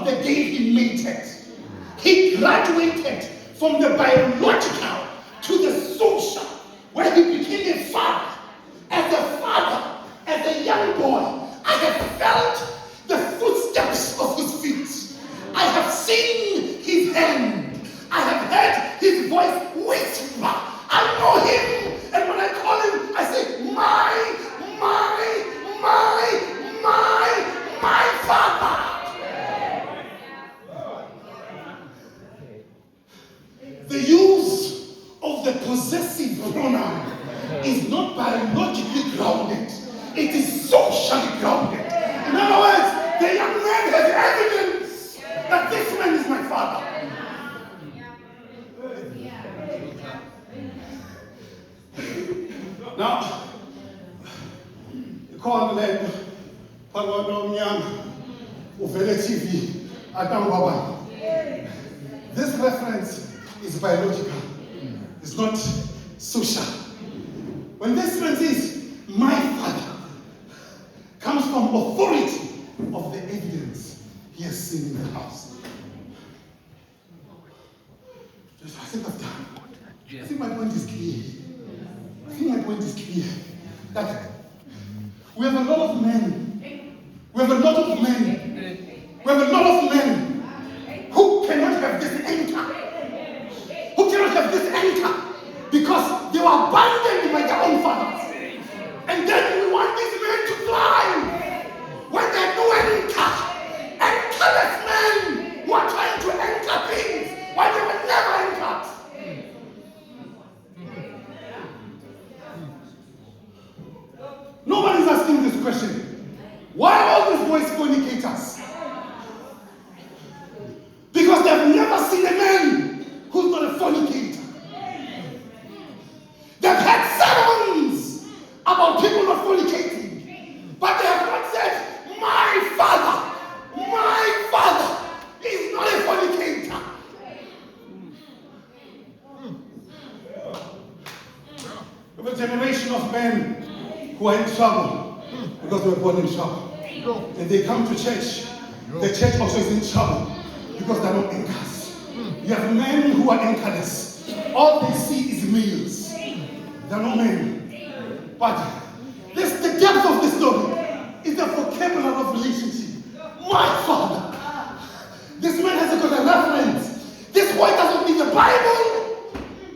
of the day he mated. He graduated from the biological to the social, where he became a father. As a father, as a young boy, I have felt the footsteps of his feet. I have seen his hand. I have heard his voice whisper. I know him, and when I call him, I say, my father. The use of the possessive pronoun is not biologically grounded. It is socially grounded. In other words, the young man has evidence that this man is my father. Now, the call led TV. This reference is biological. It's not social. When this reference is my father, comes from authority of the evidence he has seen in the house. Just I think I've done. I think my point is clear. That we have a lot of men. We have a lot of men who cannot have this anchor. Because they were abandoned by their own fathers. And then we want these men to fly when they have no anchor. Anchorless men who are trying to anchor things while they were never anchored. Nobody's asking this question. Why are all these boys fornicators? Because they've never seen a man who's not a fornicator. They've had sermons about people not fornicating, but they have not said, my father is not a fornicator. We have a generation of men who are in trouble because they were born in trouble. And they come to church. The church also is in trouble because they're not anchors. You have men who are anchorless. All they see is males. They're not men. But the depth of the story is the vocabulary of relationship. My father. This man has got a reference. This boy doesn't need the Bible.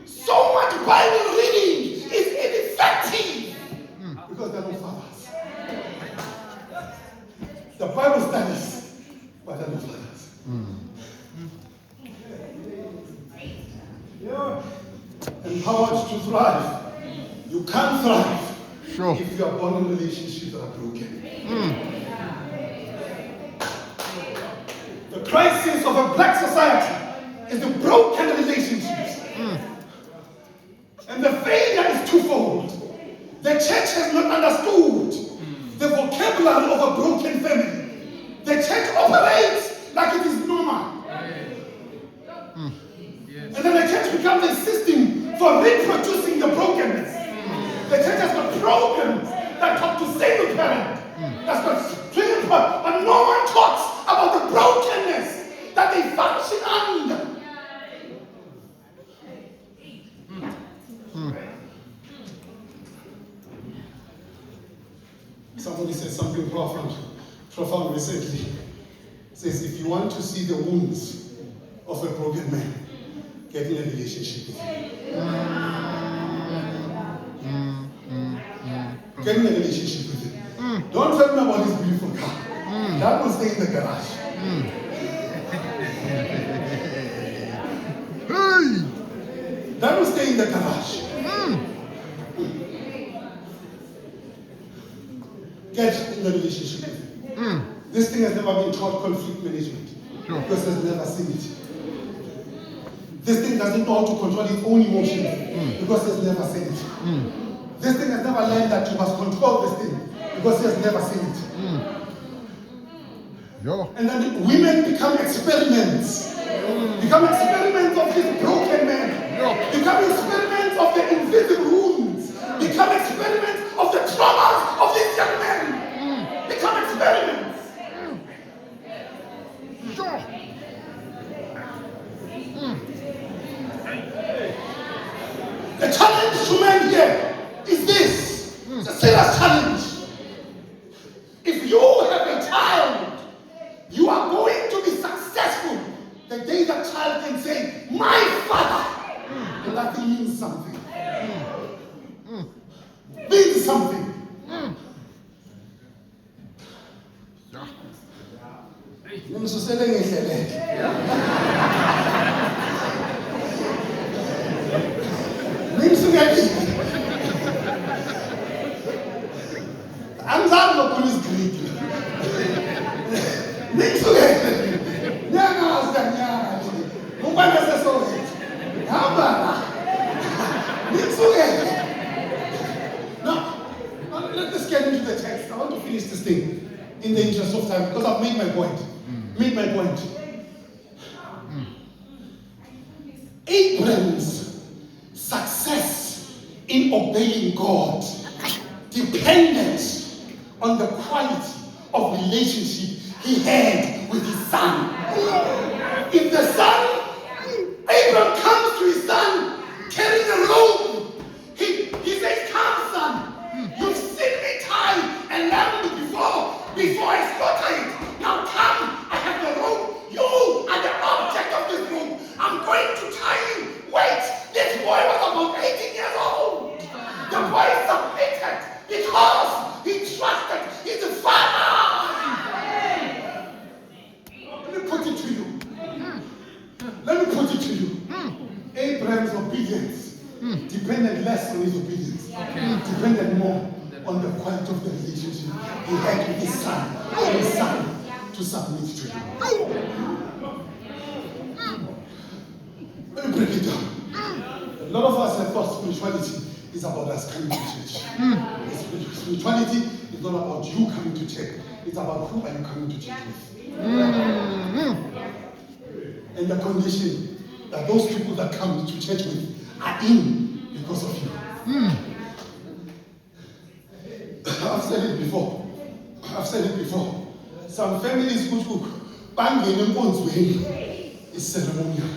So much Bible reading is ineffective. Because they're not fathers. The Bible studies, but they're not fathers. Empowered to thrive. You can't thrive if you are born in relationships that are broken. The crisis of a black society is the broken relationships. And the failure is twofold. The church has not understood the vocabulary of a broken family. The church operates like it is normal. And then the church becomes a system for reproducing the brokenness. The church has got programs that talk to single parent. That's got single parent. But no one talks about the brokenness that they function under. Somebody said something profound recently. Says, if you want to see the wounds of a broken man, get in a relationship with him. Get in a relationship with him. Don't tell me about his beautiful car. That will stay in the garage. That will stay in the garage. Get in the relationship with him. This thing has never been taught conflict management. Because has never seen it. This thing doesn't know how to control its own emotions because it's never seen it. This thing has never learned that you must control this thing because it has never seen it. And then women become experiments. Become experiments of this broken man. Become experiments of the invisible wounds. Become experiments of the traumas of these young men. Become experiments. you have a child, you are going to be successful the day that child can say, my father. And that thing means something. Means something. I'm not the police Greek. Now, let's get into the text. I want to finish this thing in the interest of time because I've made my point. Abraham's success in obeying God depended on the quality of relationship he had with his son. If the son, Abraham comes to his son carrying a robe, he says, come son, you've seen me tie a lamb before I slaughter it. Now come, I have the robe. You are the object of this robe. I'm going to tie you. Wait, this boy was about 18 years old. The boy submitted because he trusted his father. Let me put it to you. Abraham's obedience depended less on his obedience. Depended more on the quality of the relationship he had with his son. And his son to submit to him. Let me break it down. A lot of us have thought spirituality is about us coming to church. Spirituality is not about you coming to church. It's about who are you coming to church with. And the condition that those people that come to church with are in because of you. I've said it before. Some families who banging is ceremonial.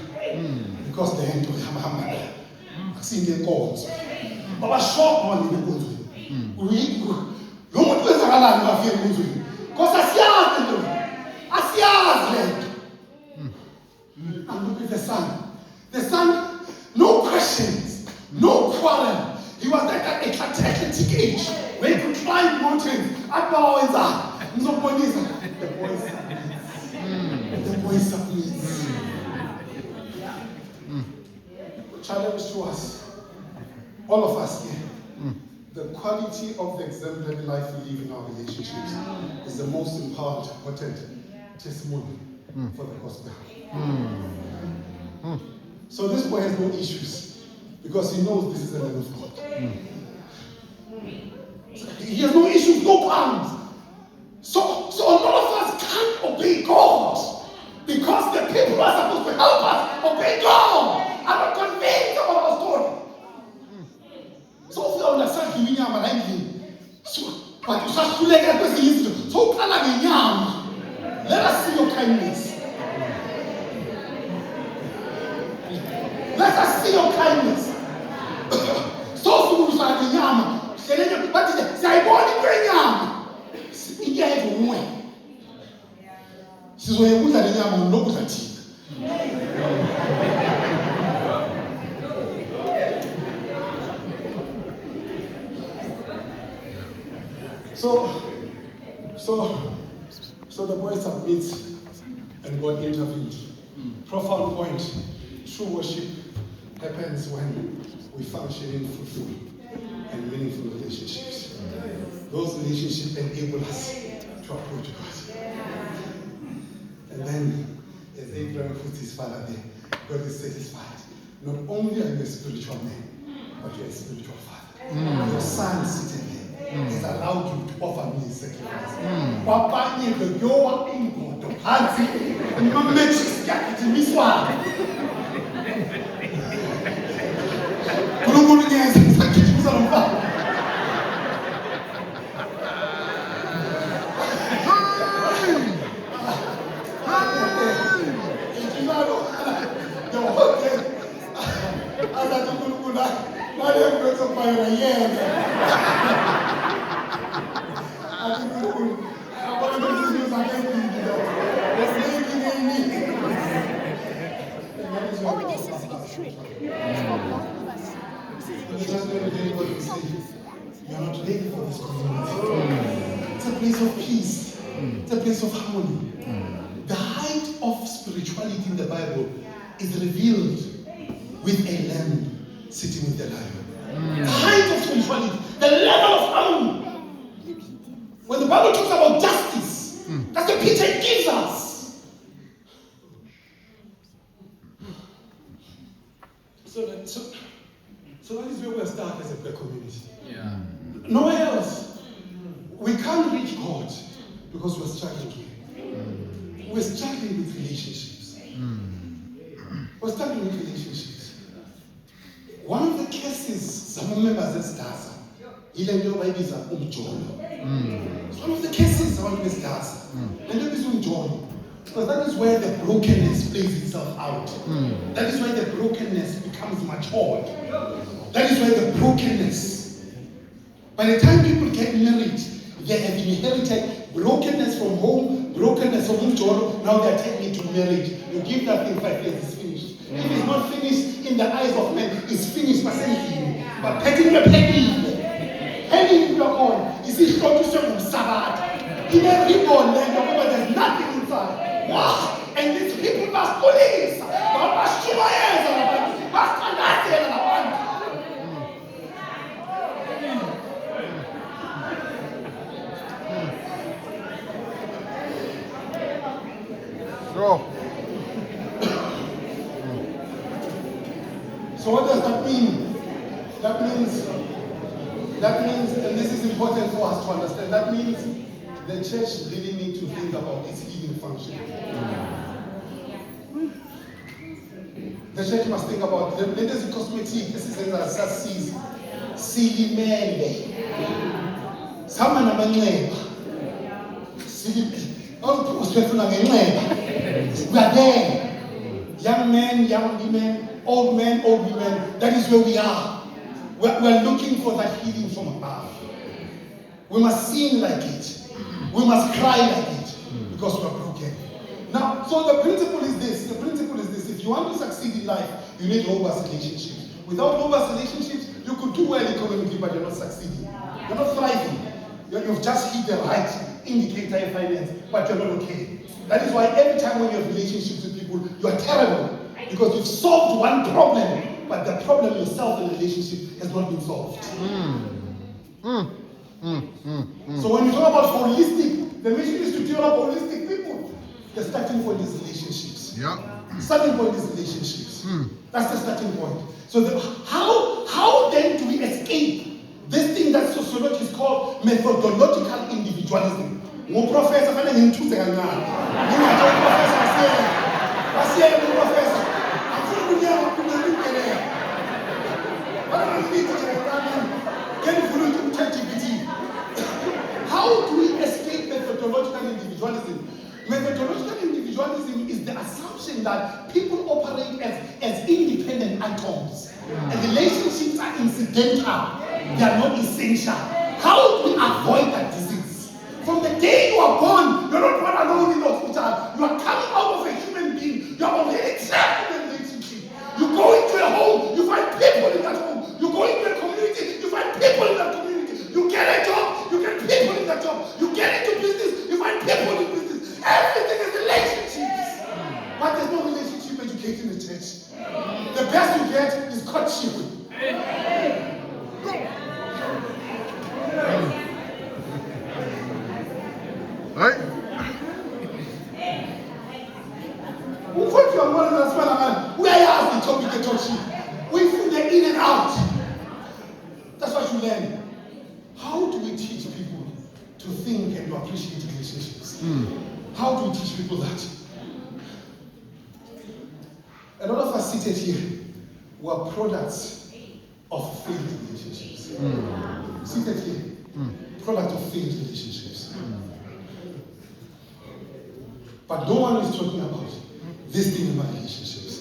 Because they ain't doing hammer. I've seen their calls. But I short one in the good. We no one does have a land of fear. Because I see land. And look at the son. The son, no questions, no quarrel. He was like an eclectic age where he could climb mountains. The boy submits. Challenge to us, all of us here, the quality of the exemplary life we live in our relationships is the most important testimony for the gospel. So this boy has no issues because he knows this is the love of God. He has no issues, no problems. So a lot of us can't obey God because the people who are supposed to help us obey God are not convinced about our story. So if you understand giving him an idea, but you start to let us so let us see your kindness. Let us see your kindness. So if you start to yam, say I want to bring yam. India has a way. She's going to put at the yam and look at it. So the boy submits and God intervened. Profound point. True worship happens when we function in fruitful and meaningful relationships. Those relationships enable us to approach God. And then, as Abraham puts his father there, God is satisfied. Not only are you a spiritual man, but you're a spiritual father. Your son sitting here is allowed you to offer me a sacrifice. It's a place of harmony. The height of spirituality in the Bible is revealed with a lamb sitting with the lion. The height of spirituality, the level of harmony. When the Bible talks about justice, that's the picture it gives us. So that is where we are stuck as a black community. Yeah. Nowhere else. We can't reach God because we're struggling here. We're struggling with relationships. We're struggling with relationships. One of the cases, some members at Stasa, it's one of the cases around this Stasa. Because that is where the brokenness plays itself out. That is where the brokenness becomes matured. That is where the brokenness. By the time people get married, they have inherited brokenness from home, brokenness from home. Now they are taking it to marriage. You give that thing 5 years, it's finished. If it's not finished in the eyes of men, it's finished. But petting the penny. Penny your own. You see, not to serve Sabbath. In every bone, there's nothing inside. Wow. And these people must police. So what does that mean? That means, and this is important for us to understand, that means the church really needs to think about its healing function. The church must think about the latest cosmetic, this is sees silimele. Sama namanxeba. All people we are there. Young men, young women, old men, old women. That is where we are. We are looking for that healing from above. We must sing like it. We must cry like it. Because we are broken. Now, so the principle is this. If you want to succeed in life, you need robust relationships. Without robust relationships, you could do well economically, but you're not succeeding. You're not thriving. You've just hit the right indicator in finance, but you're not okay. That is why every time when you have relationships with people, you are terrible. Because you've solved one problem, but the problem yourself in the relationship has not been solved. So when you talk about holistic, the mission is to develop holistic people. The starting point is relationships. Starting point is relationships. That's the starting point. So how then do we escape this thing that sociology is called methodological individualism? Professor, how do we escape methodological individualism? Methodological individualism is the assumption that people operate as independent atoms. And relationships are incidental. They are not essential. How do we avoid that disease? From the day you are born, you're not born alone in the hospital. You are coming out of a human being. You are already trapped in a relationship. You go into a home, you find people in that home. You go into a community, you find people in that community. You get a job, you get people in that job. You get into business, you find people in business. Everything is relationships. But there's no relationship educated in the church. The best you get is courtship. Right? We put them in and out. That's what you learn. How do we teach people to think and to appreciate relationships? How do we teach people that? A lot of us seated here were products of failed relationships. Seated here, product of failed relationships. But no one is talking about this thing about relationships.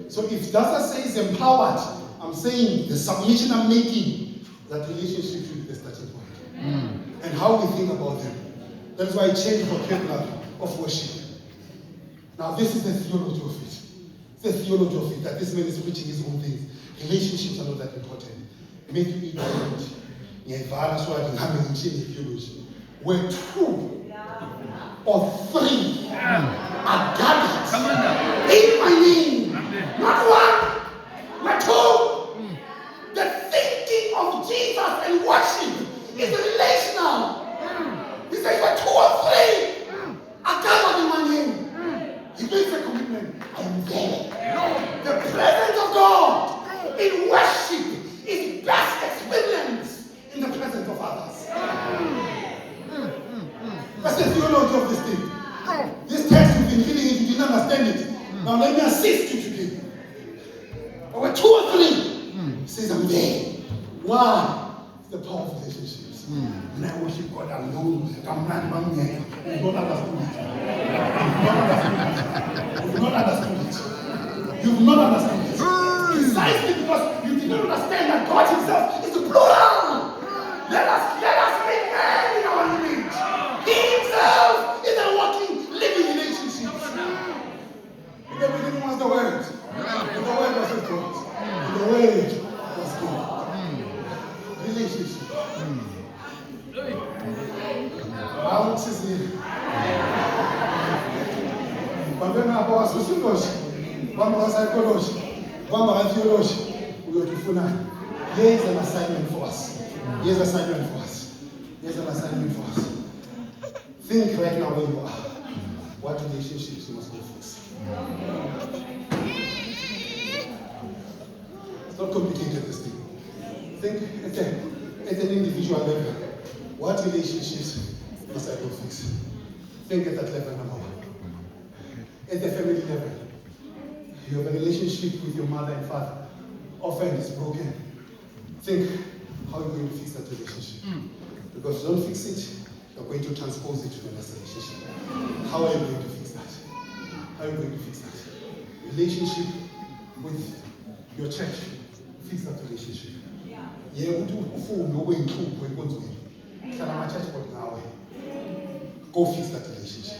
So if Dasa says empowered, I'm saying the submission I'm making, that relationship should be the starting point. And how we think about them. That's why I changed vocabulary of worship. Now this is the theology of it. The theology of it, that this man is preaching his own things. Relationships are not that important. Make you ignorant. Theology. Where true or three are gathered in my name, not one, not two. The thinking of Jesus and worship is relational. He says, when two or three are gathered in my name, he makes a commitment. I am there. The presence of God in worship is best experienced in the presence of others. That's the theology of this thing. This text you've been reading it, you didn't understand it. Now let me assist you today. There were two or three. He says, I'm there. Why? It's the power of relationships. And I worship God alone. You've not understood it. You've not understood it. You've not understood it. Precisely because you did not understand that God himself is the plural. Let us make man in our image. He himself is a walking, living relationship. In the beginning was the Word. And the Word was with God. And the Word was God. Relationship. Balance is here. Bambena abawa sociology, bamba psychology, bamba theology. We are to funa. Here is an assignment for us. Here's an assignment for us. Here's an assignment for us. Think right now where you are. What relationships you must go fix. It's not complicated, this thing. Think at an individual level. What relationships must I go fix? Think at that level, number one. At the family level, you have a relationship with your mother and father. Often it's broken. Think how you're going to fix that relationship. Because if you don't fix it, you're going to transpose it to the next relationship. How are you going to fix that? How are you going to fix that? Relationship with your church. Fix that relationship. Yeah, we do phone no way to go fix that relationship.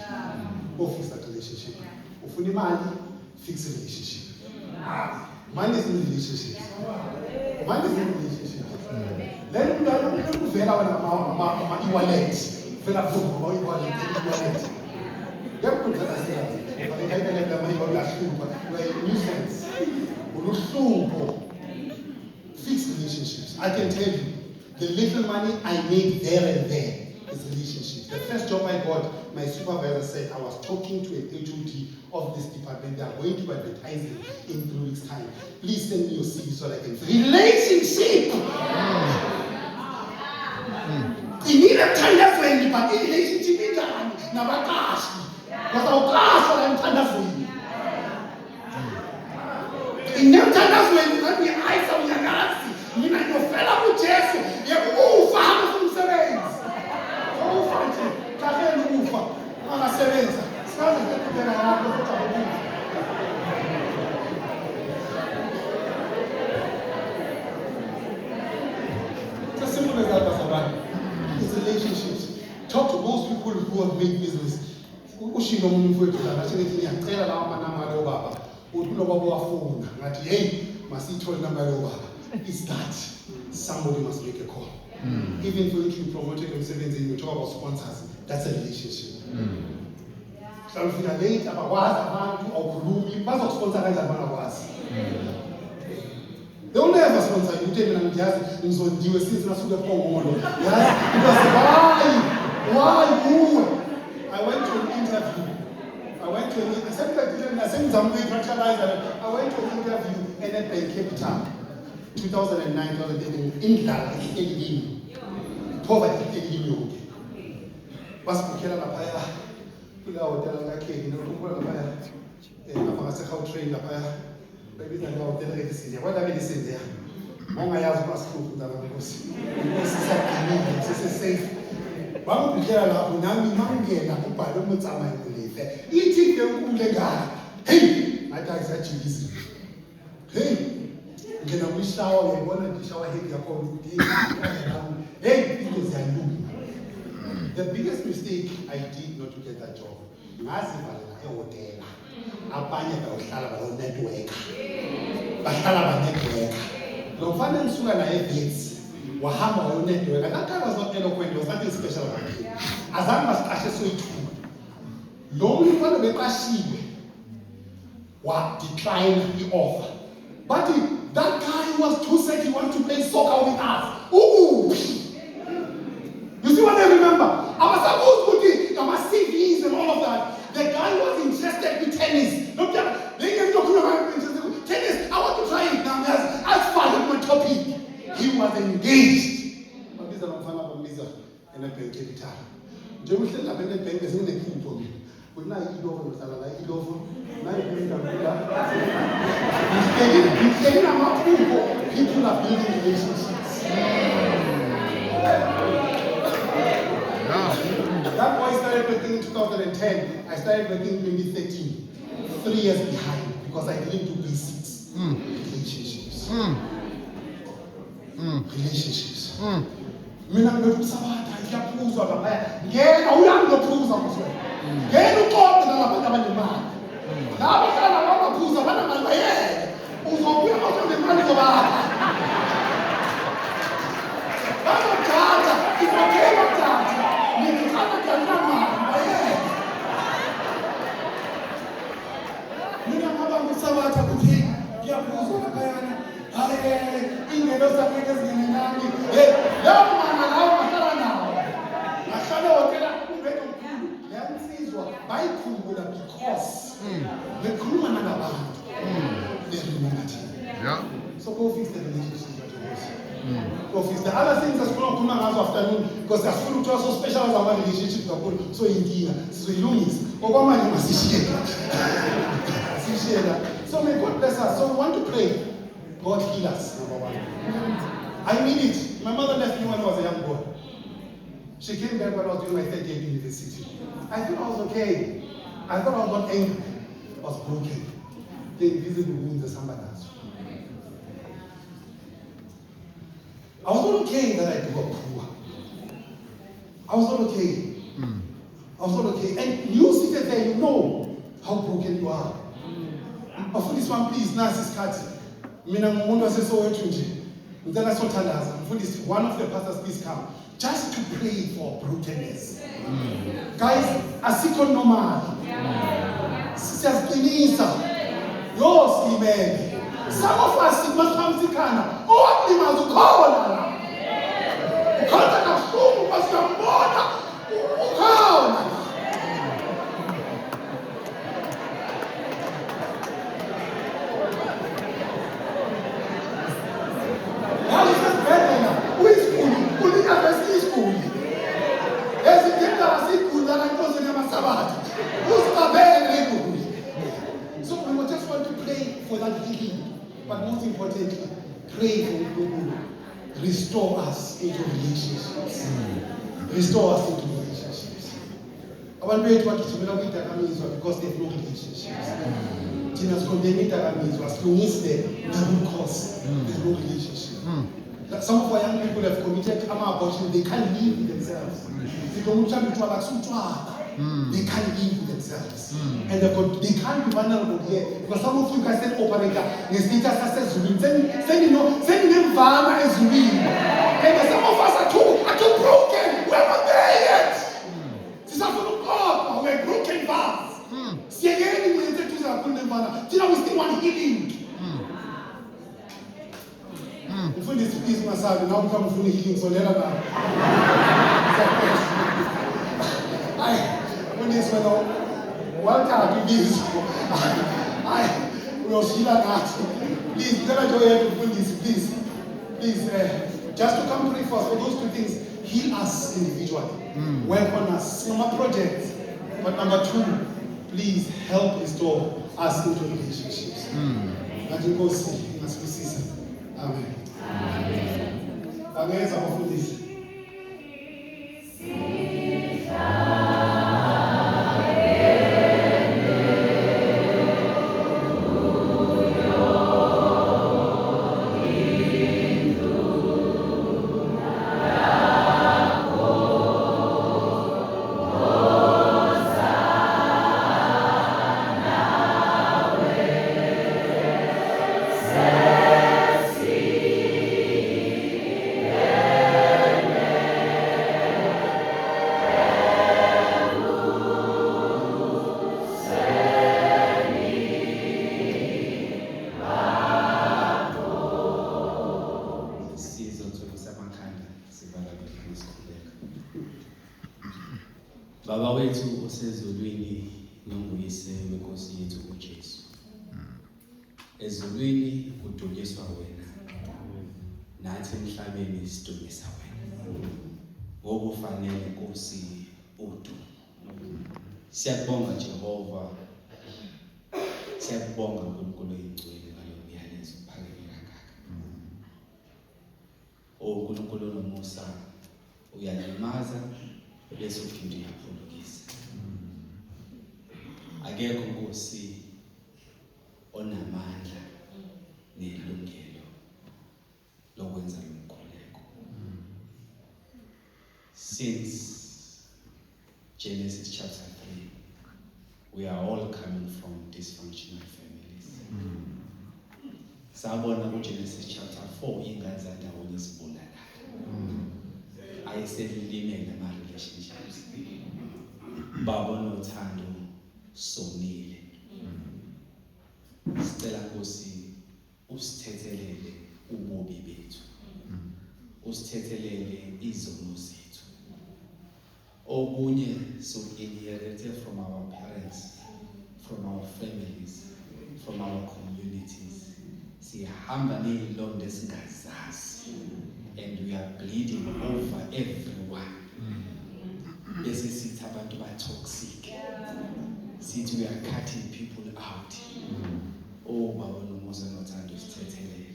Go fix that relationship. Ufuni money, fix the relationship. Money is in the relationship. Money is in the relationship. Let me vela my e-wallet. Vela my e-wallet. Let me tell you. Fix relationships. I can tell you, the little money I made there and there is relationship. The first job I got, my supervisor said I was talking to an HOD of this department. They are going to advertise it in 3 weeks' time. Please send me your CV so that I can. Relationship! You need a tender friend, but in relationship, it's never cash. But I'll cash what I'm tender for you. In them tender friend, you can't be eyes on your galaxy. You know, your fellow with Jesus, you're all father from sevens. Oh, Frankie, can't you move? On a sevens. It's as simple as that, Pastor Bani. It's relationships. Talk to those people who have made business. It's that somebody must make a call. Even for you to be promoted on 17, you talk about sponsors. That's a relationship. So if you are late, about what or Kurumi, what's a sponsor guys are was. They only have a sponsor. You take them just in so do a season as the phone. Why? Who? I went to an interview. I went to an interview and then in Cape Town, 2009, 2010, in poverty in was Bukela Lapaya, Pula Hotel Lake, you know, how train Lapaya, maybe I know what I mean is there. Mama has was cooked because this is safe. One Bukela Unami Mange, Napupa, Mutama, eating the Ulega. Hey, my guys actually listen. Hey, can we shower? We want to shower head your phone. Hey, it was the biggest mistake I did not to get that job. Massive hotel. Abanye bahlala network. Bahlala network. Lo mfana nisuka na events. Wahamba network. That guy was not eloquent, there was nothing special about him. Azange basiqashe soyithuba. abantu beqashiwe decline the offer. But that guy was too sad he wanted to play soccer with us. Ooh! You see what I remember? I was supposed to do my CVs and all of that. The guy was interested in tennis. Tennis, I want to try it now. As far as my topic, he was engaged. But this is a fan of Lisa and I pay capital. Joe said, I've been a bank as in a king for me. But now you go over, now you go over. Now you bring them people are building relationships. That boy started working in 2010. I started working in 2013. 3 years behind because I didn't do basics. Relationships. Relationships. Mina ngizokusabata ngiyaphuza lapha. Ngena uyangiphuza mfowethu. Ngena uqoqe nalabantu abanemali. Laba hlala babaphuza banamali bayeke. Uzobuya nemali zobaba. Bazothatha, izokhe bathatha. Ngicela kanamali bayeke. Mina ngaba ngisabatha ukuthi ngiyaphuza lapha yana. Hayi, ingelo zakhe ezingenani. Hey, lawo mana lawo mahlala nawo. Ngahlala hotela ubeke omkhulu. Yansizwa bayikhumbula because bekhuluma nalabantu. They remember it. Yeah. So go fix the relationship that you have. Go fix the other things that's going to come out afternoon because they're full of so special as our relationship kakhulu. So inkinga sizoyilungisa. Okwamanje masishiyela. So may God bless us. So we want to pray. God heal us, number one. I mean it. My mother left me when I was a young boy. She came back when I was doing my third year at university. I thought I was okay. I thought I was not angry. I was broken. The invisible wounds of somebody else. I was not okay that I grew up poor. I was not okay. I was not okay. And you sit there, you know how broken you are. But for this one, please, Nurses Kati. Mina ngumuntu wasesowethu nje. Ngicela sothandaza. Mfundisi, one of the pastors, please come. Just to pray for brokenness. Guys, asikho normal. Siyaziqinisa. Yours, amen. Some of us must come to Kana. Oh, we must call on Allah. Ukata kafumu pasiyambona. Ukaona. So we just want to pray for that healing, but most importantly, pray for people. Restore us into relationships. Restore us into relationships. Abantu bethu bagijimela kwidakamizwa because they have no relationships. Thina sikondena idakamizwa silungise the cause. They have no relationship. Some of our young people have committed abortion. They can't live with themselves. They can't live with themselves. And they can't be vulnerable here. Because some of you guys said operator, the status says Zulu. Send them Vana as Zulu. And some of us are too broken. We're not there yet. This is for God. We're broken vans. See again, we enter to the Vana. We still want healing. Mfundisi please masabi now become ufuna healing so lela na. Mfundisi wena welcome to this. We are shila nathi. Please tell us your Mfundisi please just to come pray for us for those two things. Heal us individually. Work on us. Some projects. But number two, please help restore us into relationships. That you go see. Amen. Angeza abafundisi. wethu osezulwini nonguyise wenkosi yethu uJesu. Ezulwini kudunyiswa wena, nathi emhlabeni sidunyisa wena. Ngoba ufanele Nkosi udumo. Siyabonga Jehova. Siyabonga uNkulunkulu oyingcwele ngalo myalezo uphakeme kangaka. uNkulunkulu nomusa uyalimaza bese uphinde uyaphulukisa. Akekho Nkosi onamandla nelungelo lokwenza lumkhuleko. Since Genesis chapter 3, we are all coming from dysfunctional families. Sabona kuGenesis chapter 4 ingane zadawonye izibulala. Ayiselilimele ama-relationships. Babona uthando sonile. Sicela Nkosi usithethelele ububi bethu. Usithethelele izono zethu. Okunye so inherited from our parents, from our families, from our communities. Sihamba ney'londa esingazazi, and we are bleeding over everyone. Bese sithi abantu ba-toxic. Sithi we are cutting people out. Oh, Baba nomusa nothando usithethelele.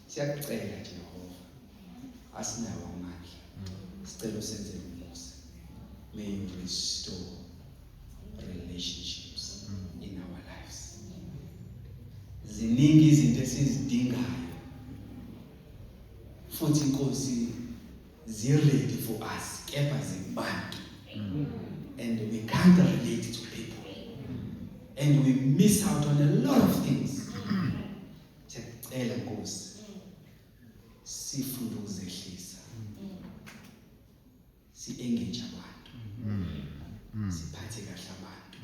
Siyakucela Jehova, asinawo amandla. Sicela usenze umusa. May you restore relationships in our lives. Ziningi izinto esizidingayo. Futhi Nkosi zi-ready for us, kepha zibantu. And we can't relate to people. And we miss out on a lot of things. Siyacela Nkosi, sifunde ukuzehlisa. Si-engage abantu. Siphathe kahle abantu.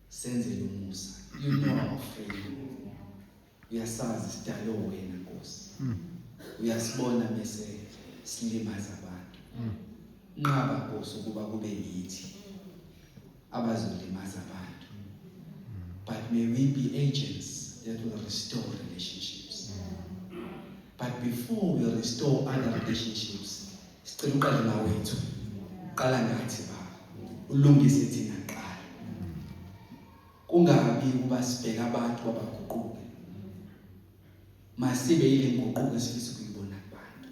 Senze umusa. You know our friend. Uyasazi sidalo wena Nkosi. Uyasibona bese silimaza abantu. Nqaba Nkosi ukuba kube yithi abazolimaza abantu. But may we be agents that will restore relationships. But before we restore other relationships, sicela uqale ngawethu. Qala ngathi Baba. Ulungise thina kuqala. Kungabi kuba sibheka abantu abaguquke. Masibe yile nguquko esifisa ukuyibona kubantu.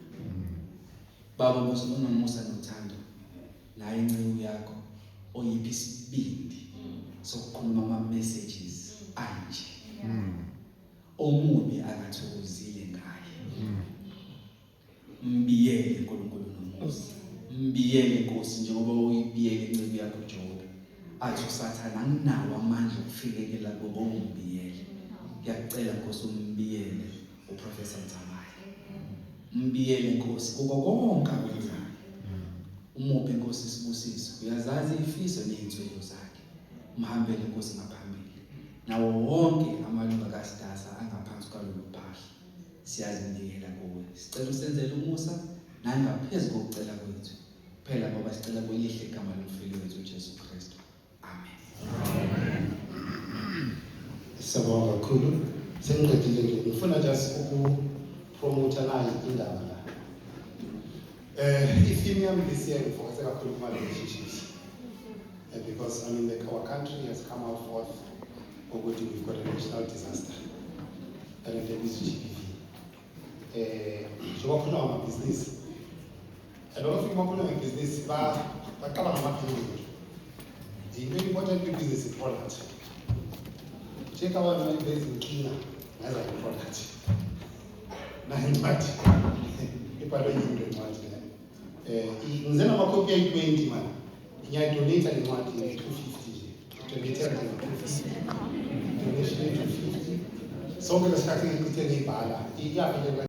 Baba unomusa nothando. Naye incebo yakho oyiphi isibindi sokukhuluma ama-messages anje. Omubi akathokozile ngaye. Mbiyele uNkulunkulu nomusa. Mbiyele Nkosi njengoba uyibiyele incebo yakho uJobe. Athi uSathane anginawo amandla okufikela kubo umbiyele. Ngiyacela Nkosi umbiyele uProfessor Mthamaya. Mbiyele Nkosi kuko konke akwenzayo. Umuphe Nkosi isibusiso. Uyazazi ifiso ney'nswelo zakhe. Mhambele Nkosi ngaphambili. Nawo wonke amalunga kaSidasa angaphansi kwalolu phahla. Siyazinikela kuwe. Sicela usenzele umusa nangaphezu kokucela kwethu. Phela ngoba sicela kwelihle igama lomfile wethu uJesu Kristu. Amen. Siyabonga kakhulu. Sengiqedile nje ngifuna just ukupromote nayo indaba la. If you this year ngifocus kakhulu kuma relationships. Because I mean our country has come out forth ukuthi we've got a national disaster. And there is GBV. So what about business? A lot of people in business baqala ngamaphilisi. Into important business is product. Check out my business cleaner as a product. Na incwadi. Ibhalwe yini incwadi le? Ngizena amakopi ayi-20 man. Ngiyadonate le ncwadi nge-250 nje. Donate nge-250. Donation nge-250. Sonke lesikhathi ngikuthi ngiyibhala. Iyafika